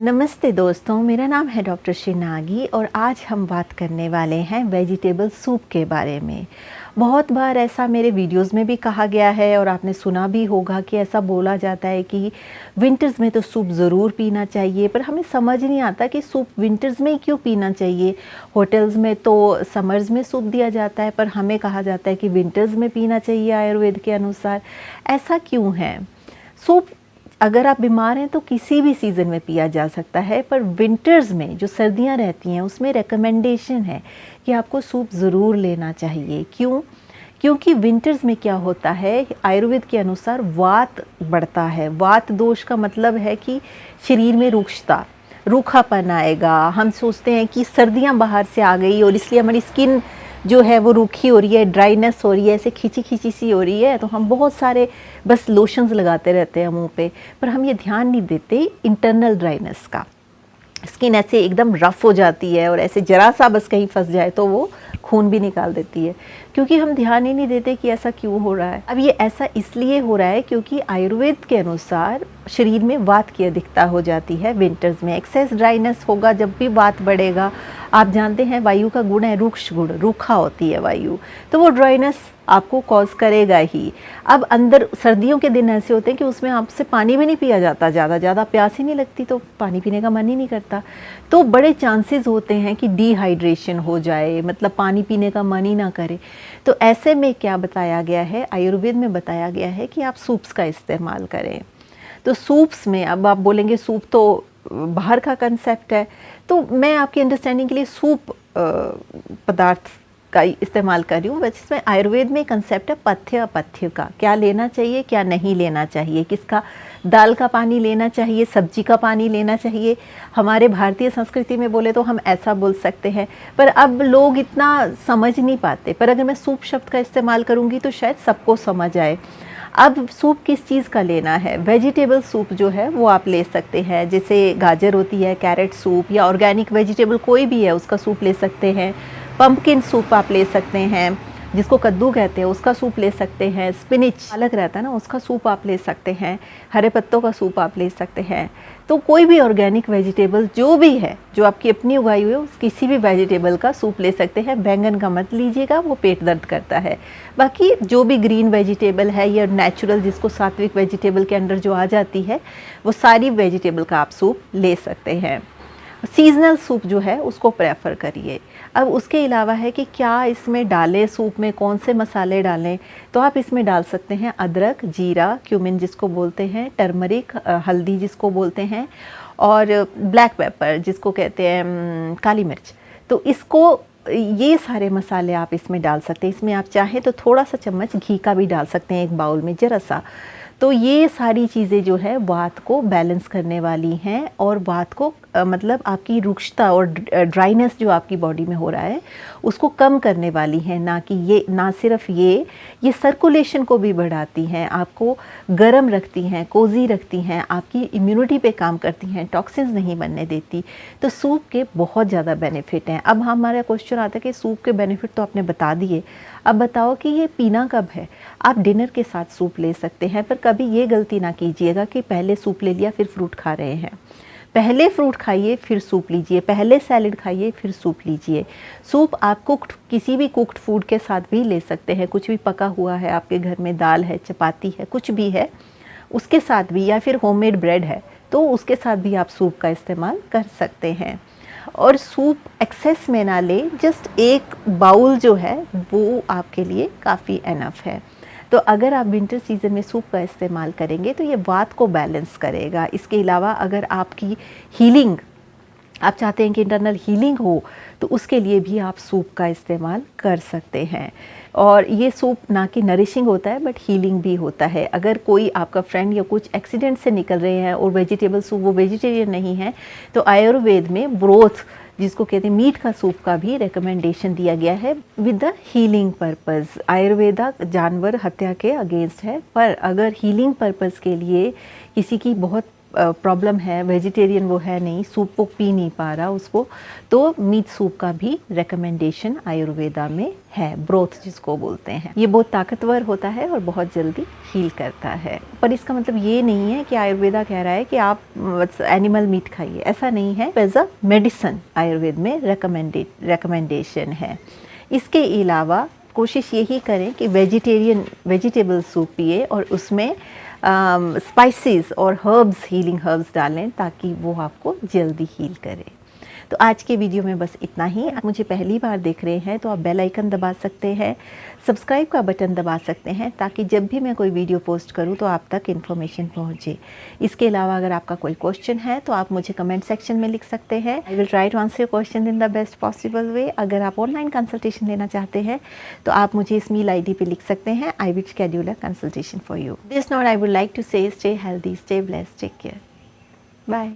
नमस्ते दोस्तों, मेरा नाम है डॉक्टर शिनागी और आज हम बात करने वाले हैं वेजिटेबल सूप के बारे में। बहुत बार ऐसा मेरे वीडियोस में भी कहा गया है और आपने सुना भी होगा कि ऐसा बोला जाता है कि विंटर्स में तो सूप ज़रूर पीना चाहिए, पर हमें समझ नहीं आता कि सूप विंटर्स में ही क्यों पीना चाहिए। होटल्स में तो समर्स में सूप दिया जाता है, पर हमें कहा जाता है कि विंटर्स में पीना चाहिए आयुर्वेद के अनुसार। ऐसा क्यों है? सूप अगर आप बीमार हैं तो किसी भी सीज़न में पिया जा सकता है, पर विंटर्स में जो सर्दियां रहती हैं उसमें रिकमेंडेशन है कि आपको सूप ज़रूर लेना चाहिए। क्यों? क्योंकि विंटर्स में क्या होता है, आयुर्वेद के अनुसार वात बढ़ता है। वात दोष का मतलब है कि शरीर में रुक्षता, रूखापन आएगा। हम सोचते हैं कि सर्दियां बाहर से आ गई और इसलिए हमारी स्किन जो है वो रूखी हो रही है, ड्राइनेस हो रही है, ऐसे खींची खींची सी हो रही है, तो हम बहुत सारे बस लोशंस लगाते रहते हैं मुंह पे, पर हम ये ध्यान नहीं देते इंटरनल ड्राइनेस का। स्किन ऐसे एकदम रफ हो जाती है और ऐसे जरा सा बस कहीं फंस जाए तो वो खून भी निकाल देती है, क्योंकि हम ध्यान ही नहीं देते कि ऐसा क्यों हो रहा है। अब ये ऐसा इसलिए हो रहा है क्योंकि आयुर्वेद के अनुसार शरीर में वात की अधिकता हो जाती है विंटर्स में। एक्सेस ड्राइनेस होगा जब भी वात बढ़ेगा। आप जानते हैं वायु का गुण है रुक्ष गुण, रूखा होती है वायु, तो वो ड्राइनेस आपको कॉज करेगा ही। अब अंदर सर्दियों के दिन ऐसे होते हैं कि उसमें आपसे पानी भी नहीं पिया जाता, ज़्यादा प्यास ही नहीं लगती तो पानी पीने का मन ही नहीं करता, तो बड़े चांसेस होते हैं कि डिहाइड्रेशन हो जाए, मतलब पानी पीने का मन ही ना करे। तो ऐसे में क्या बताया गया है, आयुर्वेद में बताया गया है कि आप सूप्स का इस्तेमाल करें। तो सूप्स में अब आप बोलेंगे सूप तो बाहर का कंसेप्ट है, तो मैं आपकी अंडरस्टैंडिंग के लिए सूप पदार्थ का इस्तेमाल कर रही हूँ। वैसे इसमें आयुर्वेद में कंसेप्ट है पथ्य अपथ्य का, क्या लेना चाहिए क्या नहीं लेना चाहिए, किसका दाल का पानी लेना चाहिए, सब्जी का पानी लेना चाहिए। हमारे भारतीय संस्कृति में बोले तो हम ऐसा बोल सकते हैं, पर अब लोग इतना समझ नहीं पाते। पर अगर मैं सूप शब्द का इस्तेमाल करूँगी तो शायद सबको समझ आए। अब सूप किस चीज़ का लेना है? वेजिटेबल सूप जो है वो आप ले सकते हैं, जैसे गाजर होती है, कैरेट सूप, या ऑर्गेनिक वेजिटेबल कोई भी है उसका सूप ले सकते हैं। पंपकिन सूप आप ले सकते हैं, जिसको कद्दू कहते हैं, उसका सूप ले सकते हैं। स्पिनिच पालक रहता है ना, उसका सूप आप ले सकते हैं। हरे पत्तों का सूप आप ले सकते हैं। तो कोई भी ऑर्गेनिक वेजिटेबल जो भी है, जो आपकी अपनी उगाई हुई है, उस किसी भी वेजिटेबल का सूप ले सकते हैं। बैंगन का मत लीजिएगा, वो पेट दर्द करता है। बाकी जो भी ग्रीन वेजिटेबल है या नेचुरल, जिसको सात्विक वेजिटेबल के अंडर जो आ जाती है, वो सारी वेजिटेबल का आप सूप ले सकते हैं। सीजनल सूप जो है उसको प्रेफर करिए। अब उसके अलावा है कि क्या इसमें डालें, सूप में कौन से मसाले डालें, तो आप इसमें डाल सकते हैं अदरक, जीरा, क्यूमिन जिसको बोलते हैं, टर्मरिक, हल्दी जिसको बोलते हैं, और ब्लैक पेपर जिसको कहते हैं काली मिर्च। तो इसको, ये सारे मसाले आप इसमें डाल सकते हैं। इसमें आप चाहें तो थोड़ा सा चम्मच घी का भी डाल सकते हैं, एक बाउल में ज़रा सा। तो ये सारी चीज़ें जो है वात को बैलेंस करने वाली हैं और वात को मतलब आपकी रुक्षता और ड्राइनेस जो आपकी बॉडी में हो रहा है उसको कम करने वाली हैं। ना कि ये, ना सिर्फ ये सर्कुलेशन को भी बढ़ाती हैं, आपको गर्म रखती हैं, कोजी रखती हैं, आपकी इम्यूनिटी पे काम करती हैं, टॉक्सिन्स नहीं बनने देती। तो सूप के बहुत ज़्यादा बेनिफिट हैं। अब हमारा क्वेश्चन आता है कि सूप के बेनिफिट तो आपने बता दिए, अब बताओ कि ये पीना कब है। आप डिनर के साथ सूप ले सकते हैं, पर कभी ये गलती ना कीजिएगा कि पहले सूप ले लिया फिर फ्रूट खा रहे हैं। पहले फ्रूट खाइए फिर सूप लीजिए, पहले सैलेड खाइए फिर सूप लीजिए। सूप आप कुक्ड, किसी भी कुक्ड फूड के साथ भी ले सकते हैं। कुछ भी पका हुआ है आपके घर में, दाल है, चपाती है, कुछ भी है, उसके साथ भी, या फिर होममेड ब्रेड है तो उसके साथ भी आप सूप का इस्तेमाल कर सकते हैं। और सूप एक्सेस में ना ले, जस्ट एक बाउल जो है वो आपके लिए काफ़ी एनफ है। तो अगर आप विंटर सीज़न में सूप का इस्तेमाल करेंगे तो ये वात को बैलेंस करेगा। इसके अलावा अगर आपकी हीलिंग, आप चाहते हैं कि इंटरनल हीलिंग हो, तो उसके लिए भी आप सूप का इस्तेमाल कर सकते हैं। और ये सूप ना कि नरिशिंग होता है बट हीलिंग भी होता है। अगर कोई आपका फ्रेंड या कुछ एक्सीडेंट से निकल रहे हैं और वेजिटेबल सूप, वो वेजिटेरियन नहीं है, तो आयुर्वेद में ब्रोथ जिसको कहते हैं मीट का सूप का भी रिकमेंडेशन दिया गया है with the healing purpose. Ayurveda जानवर हत्या के अगेंस्ट है, पर अगर हीलिंग पर्पज़ के लिए किसी की बहुत प्रॉब्लम है, वेजिटेरियन वो है नहीं, सूप वो पी नहीं पा रहा उसको, तो मीट सूप का भी रिकमेंडेशन आयुर्वेदा में है, ब्रोथ जिसको बोलते हैं। ये बहुत ताकतवर होता है और बहुत जल्दी हील करता है। पर इसका मतलब ये नहीं है कि आयुर्वेदा कह रहा है कि आप एनिमल मीट खाइए, ऐसा नहीं है। एज अ मेडिसन आयुर्वेद में रिकमेंडेशन है। इसके अलावा कोशिश यही करें कि वेजिटेबल सूप पिए और उसमें स्पाइसेस और हर्ब्स, हीलिंग हर्ब्स डालें ताकि वो आपको जल्दी हील करे। तो आज के वीडियो में बस इतना ही। आप मुझे पहली बार देख रहे हैं तो आप बेल आइकन दबा सकते हैं, सब्सक्राइब का बटन दबा सकते हैं ताकि जब भी मैं कोई वीडियो पोस्ट करूं तो आप तक इन्फॉर्मेशन पहुंचे। इसके अलावा अगर आपका कोई क्वेश्चन है तो आप मुझे कमेंट सेक्शन में लिख सकते हैं। I will try to answer your question in the best possible way. अगर आप ऑनलाइन कंसल्टेशन लेना चाहते हैं तो आप मुझे इस मेल ID पे लिख सकते हैं। I will schedule a consultation for you. This note I would like to say stay healthy, stay blessed, take care, bye.